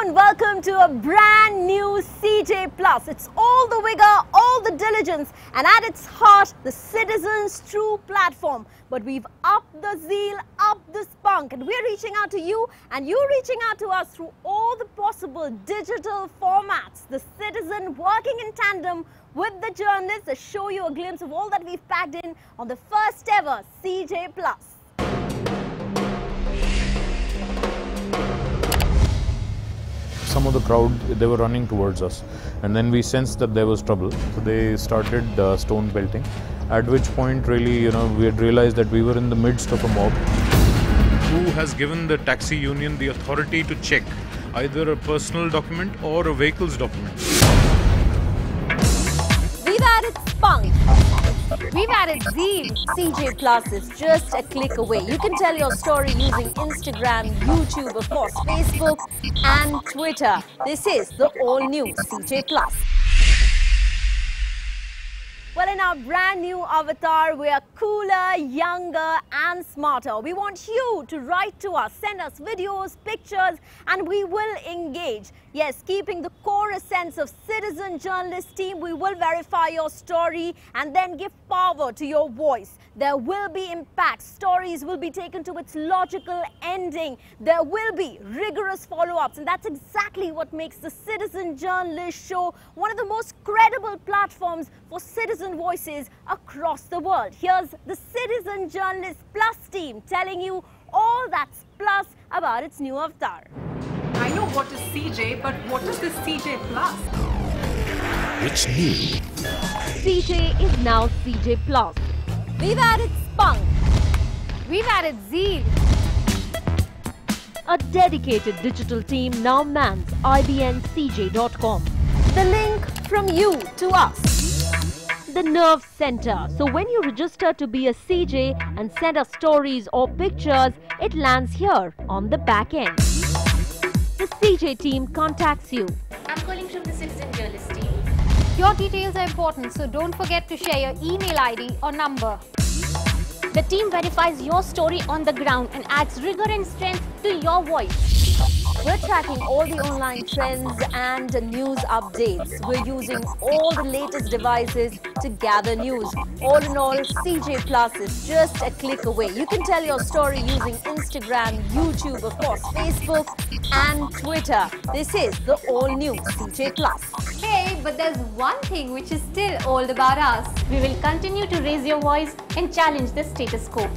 and welcome to a brand new CJ Plus. It's all the vigor, all the diligence, and at its heart, the citizen's true platform. But we've upped the zeal, upped the spunk, and we're reaching out to you, and you're reaching out to us through all the possible digital formats. The citizen working in tandem with the journalists to show you a glimpse of all that we've packed in on the first ever CJ Plus. Some of the crowd, they were running towards us, and then we sensed that there was trouble, so they started stone belting, at which point really, we had realized that we were in the midst of a mob. Who has given the taxi union the authority to check either a personal document or a vehicle's document? We've added spunk. We've added zeal. CJ Plus is just a click away. You can tell your story using Instagram, YouTube, of course, Facebook and Twitter. This is the all-new CJ Plus. Well, in our brand new avatar, we are cooler, younger and smarter. We want you to write to us, send us videos, pictures, and we will engage. Yes, keeping the core essence of citizen journalist team, we will verify your story and then give power to your voice. There will be impact. Stories will be taken to its logical ending. There will be rigorous follow-ups, and that's exactly what makes the Citizen Journalist Show one of the most credible platforms for citizen voices across the world. Here's the Citizen Journalist Plus team telling you all that's plus about its new avatar. I know what is CJ, but what is this CJ Plus? It's new. CJ is now CJ Plus. We've added spunk. We've added zeal. A dedicated digital team now mans ibncj.com. The link from you to us. The nerve center. So when you register to be a CJ and send us stories or pictures, it lands here on the back end. The CJ team contacts you. I'm calling from the Citizen Journalist team. Your details are important, so don't forget to share your email ID or number. The team verifies your story on the ground and adds rigor and strength to your voice. We're tracking all the online trends and news updates. We're using all the latest devices to gather news. All in all, CJ Plus is just a click away. You can tell your story using Instagram, YouTube, of course, Facebook and Twitter. This is the all-new CJ Plus. Hey, but there's one thing which is still old about us. We will continue to raise your voice and challenge the status quo.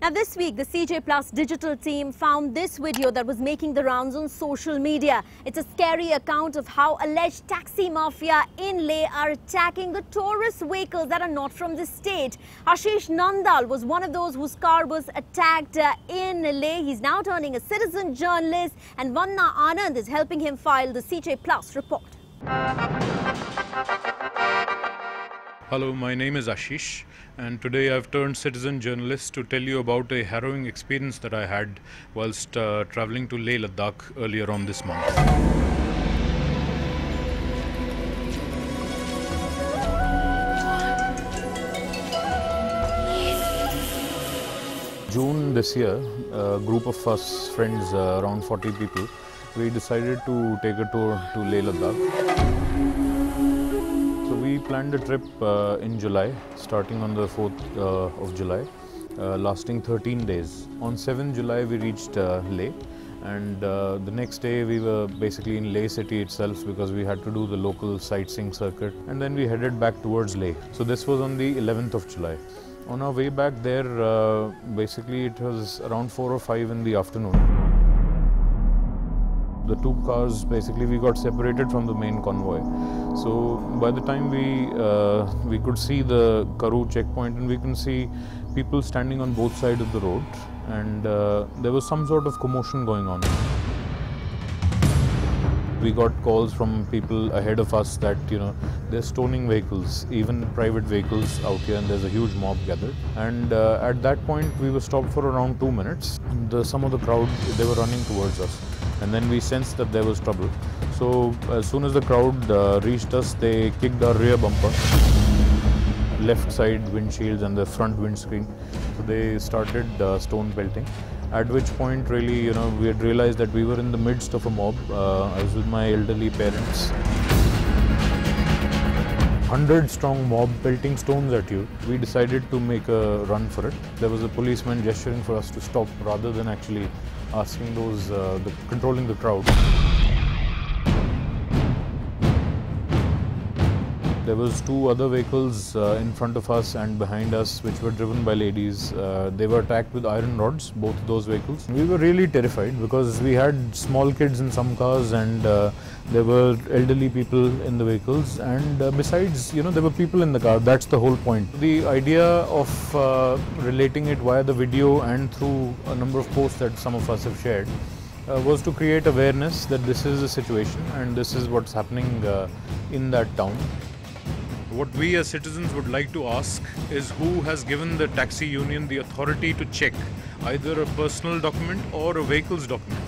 Now this week, the CJ Plus digital team found this video that was making the rounds on social media. It's a scary account of how alleged taxi mafia in Leh are attacking the tourist vehicles that are not from the state. Ashish Nandal was one of those whose car was attacked in Leh. He's now turning a citizen journalist, and Vanna Anand is helping him file the CJ Plus report. Hello, my name is Ashish, and today I've turned citizen journalist to tell you about a harrowing experience that I had whilst traveling to Leh Ladakh earlier on this month. June this year, a group of us friends, around 40 people, we decided to take a tour to Leh Ladakh. So we planned a trip in July, starting on the 4th of July, lasting 13 days. On 7th July we reached Leh, and the next day we were basically in Leh city itself because we had to do the local sightseeing circuit, and then we headed back towards Leh. So this was on the 11th of July. On our way back there, basically it was around 4 or 5 in the afternoon. The two cars, basically we got separated from the main convoy. So by the time we could see the Karu checkpoint, and we can see people standing on both sides of the road, and there was some sort of commotion going on. We got calls from people ahead of us that, they're stoning vehicles, even private vehicles out here, and there's a huge mob gathered. And at that point, we were stopped for around 2 minutes. Some of the crowd, they were running towards us. And then we sensed that there was trouble. So as soon as the crowd reached us, they kicked our rear bumper, left side windshields and the front windscreen. So they started stone pelting. At which point, really, you know, we had realized that we were in the midst of a mob. I was with my elderly parents. 100-strong mob pelting stones at you. We decided to make a run for it. There was a policeman gesturing for us to stop rather than actually asking those, controlling the crowd. There was 2 other vehicles in front of us and behind us which were driven by ladies. They were attacked with iron rods, both those vehicles. We were really terrified because we had small kids in some cars and there were elderly people in the vehicles, and besides, you know, there were people in the car. That's the whole point. The idea of relating it via the video and through a number of posts that some of us have shared was to create awareness that this is a situation and this is what's happening in that town. What we as citizens would like to ask is who has given the taxi union the authority to check either a personal document or a vehicle's document.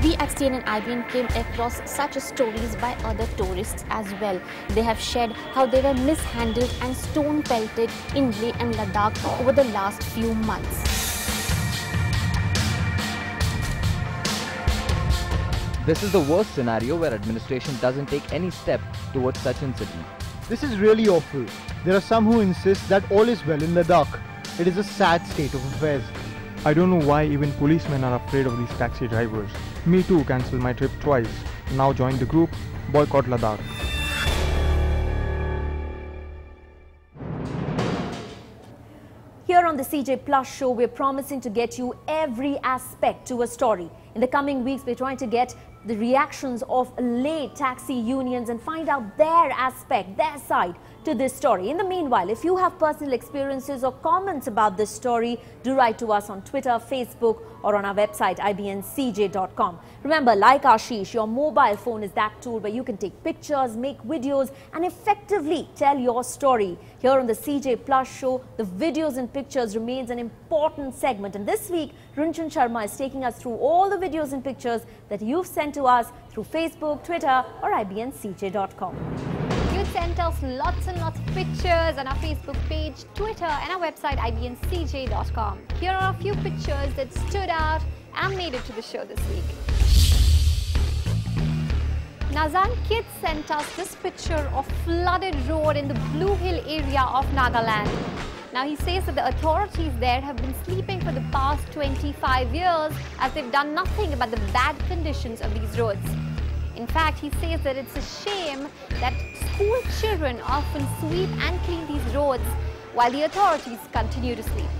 We at CN and IBN came across such stories by other tourists as well. They have shared how they were mishandled and stone pelted in Leh and Ladakh over the last few months. This is the worst scenario where administration doesn't take any step towards such incident. This is really awful. There are some who insist that all is well in Ladakh. It is a sad state of affairs. I don't know why even policemen are afraid of these taxi drivers. Me too cancelled my trip twice. Now join the group, boycott Ladakh. Here on the CJ Plus show, we're promising to get you every aspect to a story. In the coming weeks, we're trying to get the reactions of Leh taxi unions and find out their aspect, their side to this story. In the meanwhile, if you have personal experiences or comments about this story, do write to us on Twitter, Facebook, or on our website ibncj.com. Remember, like Ashish, your mobile phone is that tool where you can take pictures, make videos, and effectively tell your story. Here on the CJ Plus show, the videos and pictures remains an important segment. And this week, Runchan Sharma is taking us through all the videos and pictures that you've sent to us through Facebook, Twitter, or ibncj.com. You sent us lots and lots of pictures on our Facebook page, Twitter, and our website ibncj.com. Here are a few pictures that stood out and made it to the show this week. Nazan Kid sent us this picture of flooded road in the Blue Hill area of Nagaland. Now he says that the authorities there have been sleeping for the past 25 years as they've done nothing about the bad conditions of these roads. In fact, he says that it's a shame that school children often sweep and clean these roads while the authorities continue to sleep.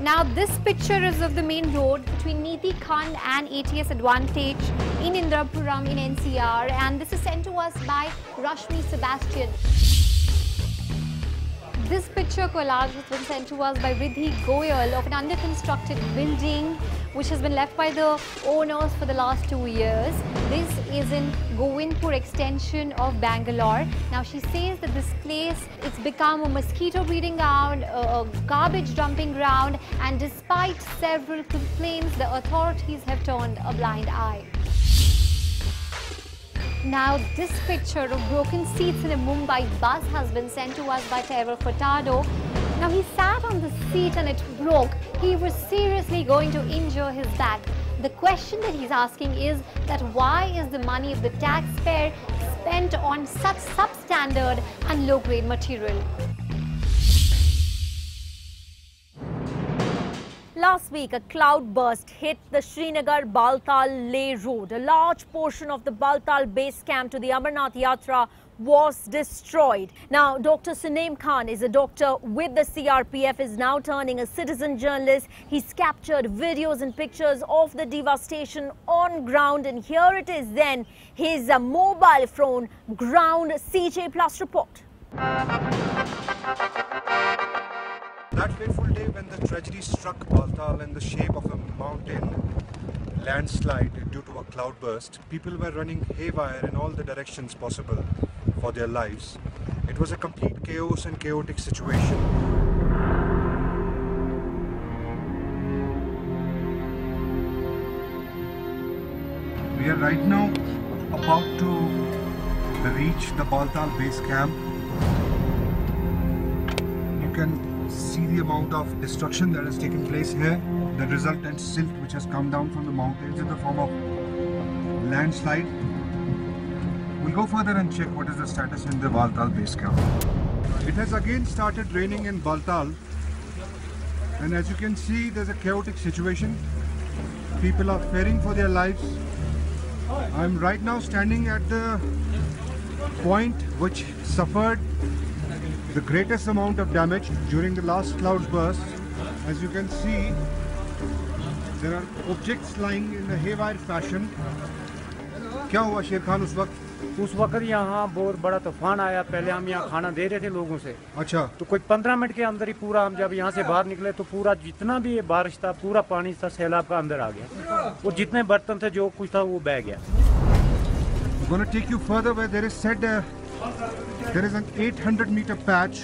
Now this picture is of the main road between Niti Khand and ATS Advantage in Indrapuram in NCR, and this is sent to us by Rashmi Sebastian. This picture collage has been sent to us by Riddhi Goyal of an under-constructed building which has been left by the owners for the last 2 years. This is in Govindpur extension of Bangalore. Now she says that this place, it's become a mosquito breeding ground, a garbage dumping ground, and despite several complaints, the authorities have turned a blind eye. Now this picture of broken seats in a Mumbai bus has been sent to us by Terror Furtado. Now he sat on the seat and it broke. He was seriously going to injure his back. The question that he's asking is that why is the money of the taxpayer spent on such substandard and low-grade material? Last week, a cloud burst hit the Srinagar-Baltal-Leh road. A large portion of the Baltal base camp to the Amarnath Yatra was destroyed. Now, Dr. Sunaim Khan is a doctor with the CRPF, is now turning a citizen journalist. He's captured videos and pictures of the devastation on ground, and here it is then, his mobile phone ground CJ Plus report. That fateful day when the tragedy struck Baltal in the shape of a mountain landslide due to a cloudburst, people were running haywire in all the directions possible for their lives. It was a complete chaos and chaotic situation. We are right now about to reached the Baltal base camp. You can see the amount of destruction that has taken place here. The resultant silt which has come down from the mountains in the form of landslide. We'll go further and check what is the status in the Baltal base camp. It has again started raining in Baltal, and as you can see, there's a chaotic situation. People are fearing for their lives. I'm right now standing at the point which suffered the greatest amount of damage during the last cloud burst. As you can see, there are objects lying in a haywire fashion. क्या हुआ शेर खान उस वक्त? उस वक्त यहाँ बहुत बड़ा तूफान आया। पहले हम यहाँ खाना दे रहे थे लोगों से। अच्छा। तो कोई 15 मिनट के अंदर ही पूरा हम जब यहाँ से बाहर निकले तो पूरा जितना भी बारिश था पूरा पानी था सैलाब का अंदर आ गया और जितने बर्तन थे जो कुछ था वो बह गया। I'm going to take you further where there is said there is an 800-meter patch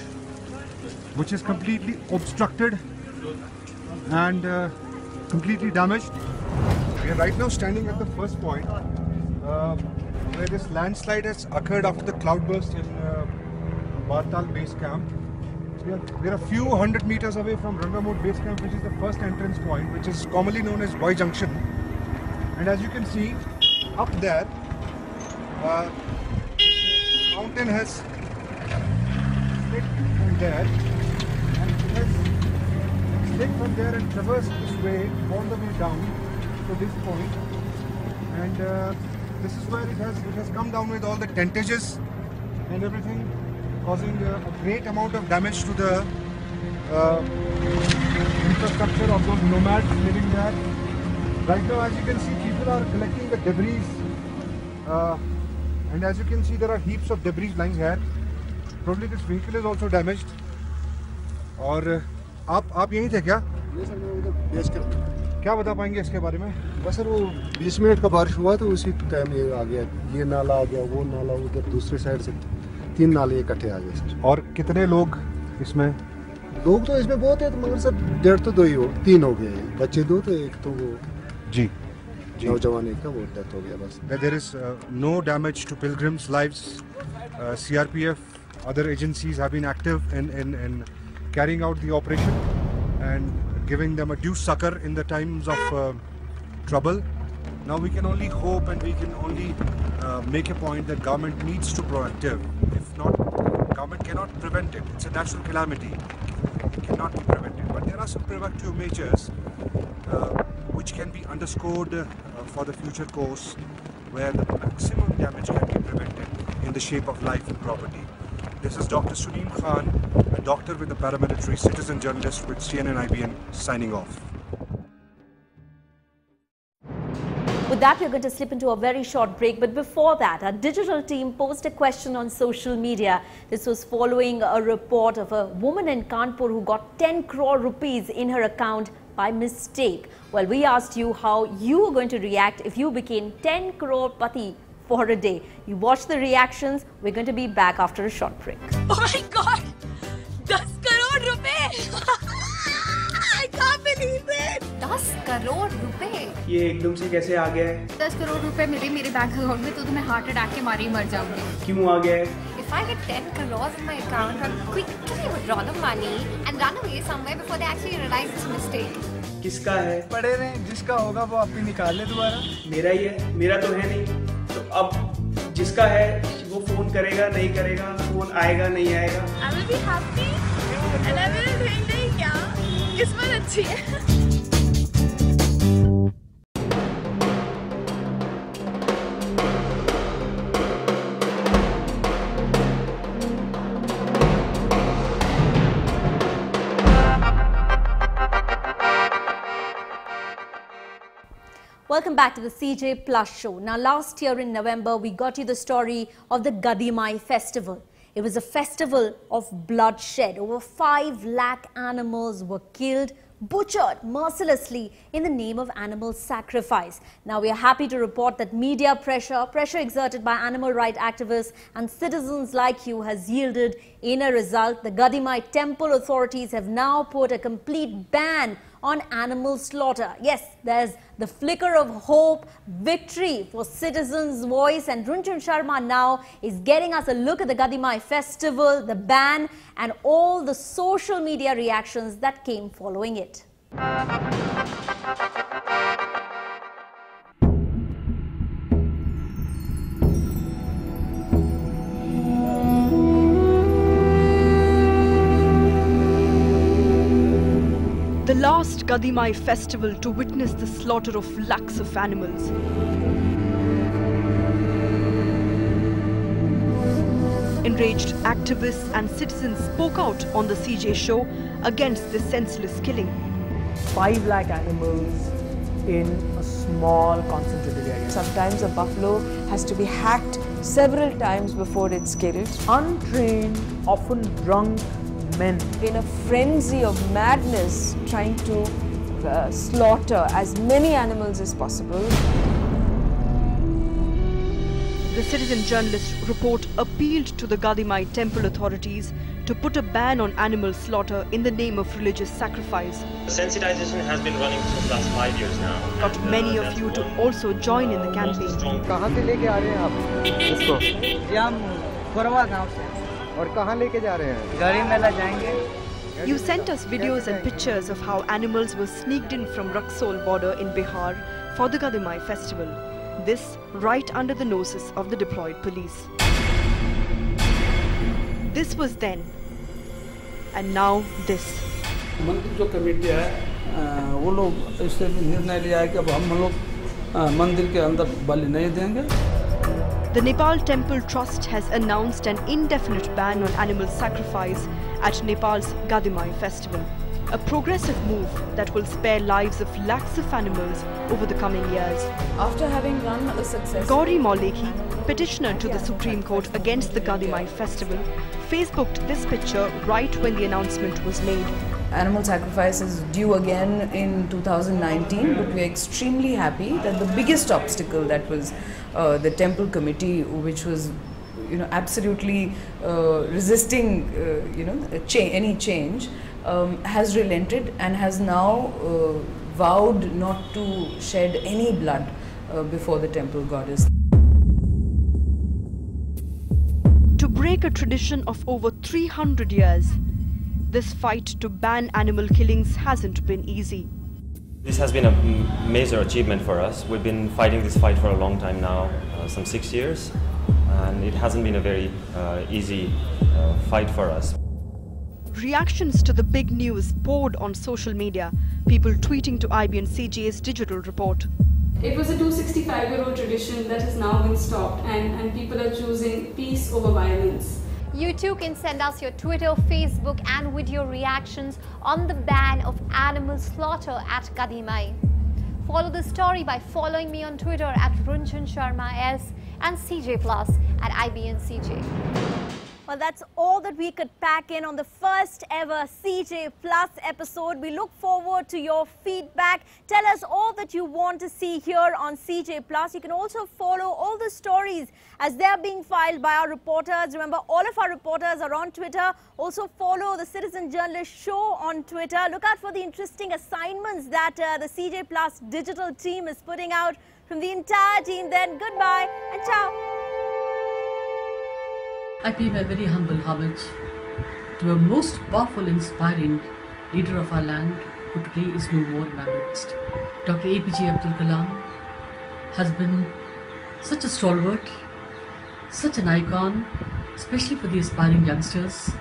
which is completely obstructed and completely damaged. We are right now standing at the first point where this landslide has occurred after the cloudburst in Baltal base camp. We are a few hundred meters away from Rangamode base camp, which is the first entrance point, which is commonly known as Boy Junction. And as you can see, up there, mountain has slid from there, and it has slid from there and traversed this way all the way down to this point. And this is where it has come down with all the tentages and everything, causing a great amount of damage to the infrastructure of those nomads living there. Right now, as you can see, people are collecting the debris, and as you can see, there are heaps of debris lying here. Probably this vehicle is also damaged. और आप यहीं थे क्या? क्या बता पाएंगे इसके बारे में? बस सर वो 20 मिनट का बारिश हुआ तो उसी टाइम ये आ गया, ये नाला आ गया, वो नाला उधर दूसरे साइड से 3 नाले इकट्ठे आ गए सर। और कितने लोग इसमें? लोग तो इसमें बहुत है, मगर सर 1.5 तो 2 ही हो, 3 हो गए हैं, बच्चे 2 तो एक तो वो जी नौजवान एक का वो डेथ हो गया बस। There is no damage to pilgrims' lives. CRPF, other agencies have been active in carrying out the operation and giving them a due succor in the times of trouble. Now we can only hope and we can only make a point that government needs to be proactive. If not, government cannot prevent it. It's a natural calamity. It cannot be prevented. But there are some preventive measures which can be underscored for the future course, where the maximum damage can be prevented in the shape of life and property. This is Dr. Suneem Khan, a doctor with the paramilitary citizen journalist with CNN IBN, signing off. With that, we're going to slip into a very short break. But before that, our digital team posted a question on social media. This was following a report of a woman in Kanpur who got 10 crore rupees in her account by mistake. Well, we asked you how you were going to react if you became 10 crore pati for a day. You watch the reactions. We're going to be back after a short break. Oh my God! 10 crore rupees! I can't believe it! 10 crore rupees! ये एकदम से कैसे आ गया है? 10 crore रुपए मेरे bank account में तो मैं हार्ट अटैक के मारे ही मर जाऊंगी। क्यों आ गया है? If I get 10 crores in my account, I'll quickly withdraw the money and run away somewhere before they actually realize this mistake. किसका है? पड़े रहे, जिसका होगा वो आप भी निकाल ले दोबारा। मेरा ही है, मेरा तो है नहीं। तो अब जिसका है वो फोन करेगा नहीं करेगा, फोन आएगा नहीं आएगा। I will be happy and I will think क्या किस्मत अच्छी है। Welcome back to the CJ Plus show. Now, last year in November, we got you the story of the Gadimai festival. It was a festival of bloodshed. Over 5 lakh animals were killed, butchered mercilessly in the name of animal sacrifice. Now, we are happy to report that media pressure exerted by animal rights activists and citizens like you has yielded in a result. The Gadimai temple authorities have now put a complete ban on animal slaughter. Yes, there's the flicker of hope, victory for citizens' voice, and Runchun Sharma now is getting us a look at the Gadimai festival, the ban, and all the social media reactions that came following it. The last Gadimai festival to witness the slaughter of lakhs of animals. Enraged activists and citizens spoke out on the CJ show against this senseless killing. 5 lakh animals in a small concentrated area. Sometimes a buffalo has to be hacked several times before it's killed. Untrained, often drunk men. In a frenzy of madness, trying to slaughter as many animals as possible. The citizen journalist report appealed to the Gadimai temple authorities to put a ban on animal slaughter in the name of religious sacrifice. Sensitization has been running for the last 5 years now. Got many of you to also join in the campaign. कहाँ से लेके आ रहे हैं आप इसको? खोरवा गांव से। और कहाँ लेके जा रहे हैं? गरी मेला जाएंगे। You sent us videos and pictures of how animals were sneaked in from Raxaul border in Bihar for the Gadimai festival. This right under the noses of the deployed police. This was then, and now this. मंदिर जो committee है वो लोग इससे निर्णय लिया है कि अब हम लोग मंदिर के अंदर बलि नहीं देंगे. The Nepal Temple Trust has announced an indefinite ban on animal sacrifice at Nepal's Gadimai festival. A progressive move that will spare lives of lakhs of animals over the coming years. After having run a success, Gauri Maulekhi, petitioner to the Supreme Court against the Gadimai festival, Facebooked this picture right when the announcement was made. Animal sacrifice is due again in 2019, but we are extremely happy that the biggest obstacle, that was the temple committee, which was absolutely resisting any change, has relented and has now vowed not to shed any blood before the temple goddess. To break a tradition of over 300 years, this fight to ban animal killings hasn't been easy. This has been a major achievement for us. We've been fighting this fight for a long time now, some 6 years, and it hasn't been a very easy fight for us. Reactions to the big news poured on social media, people tweeting to IBN-CJ's digital report. It was a 265-year-old tradition that has now been stopped, and people are choosing peace over violence. You too can send us your Twitter, Facebook and video reactions on the ban of animal slaughter at Gadimai. Follow the story by following me on Twitter at Runchun Sharma S and CJ Plus at IBN-CJ. Well, that's all that we could pack in on the first ever CJ Plus episode. We look forward to your feedback. Tell us all that you want to see here on CJ Plus. You can also follow all the stories as they are being filed by our reporters. Remember, all of our reporters are on Twitter. Also follow the Citizen Journalist Show on Twitter. Look out for the interesting assignments that the CJ Plus digital team is putting out. From the entire team then, goodbye and ciao. I pay my very humble homage to a most powerful, inspiring leader of our land who today is no more in our midst. Dr. APJ Abdul Kalam has been such a stalwart, such an icon, especially for the aspiring youngsters.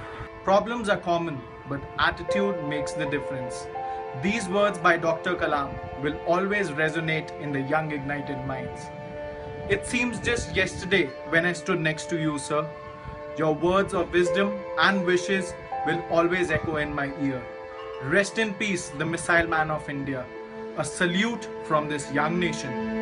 Problems are common, but attitude makes the difference. These words by Dr. Kalam will always resonate in the young ignited minds. It seems just yesterday when I stood next to you, sir. Your words of wisdom and wishes will always echo in my ear. Rest in peace, the missile man of India. A salute from this young nation.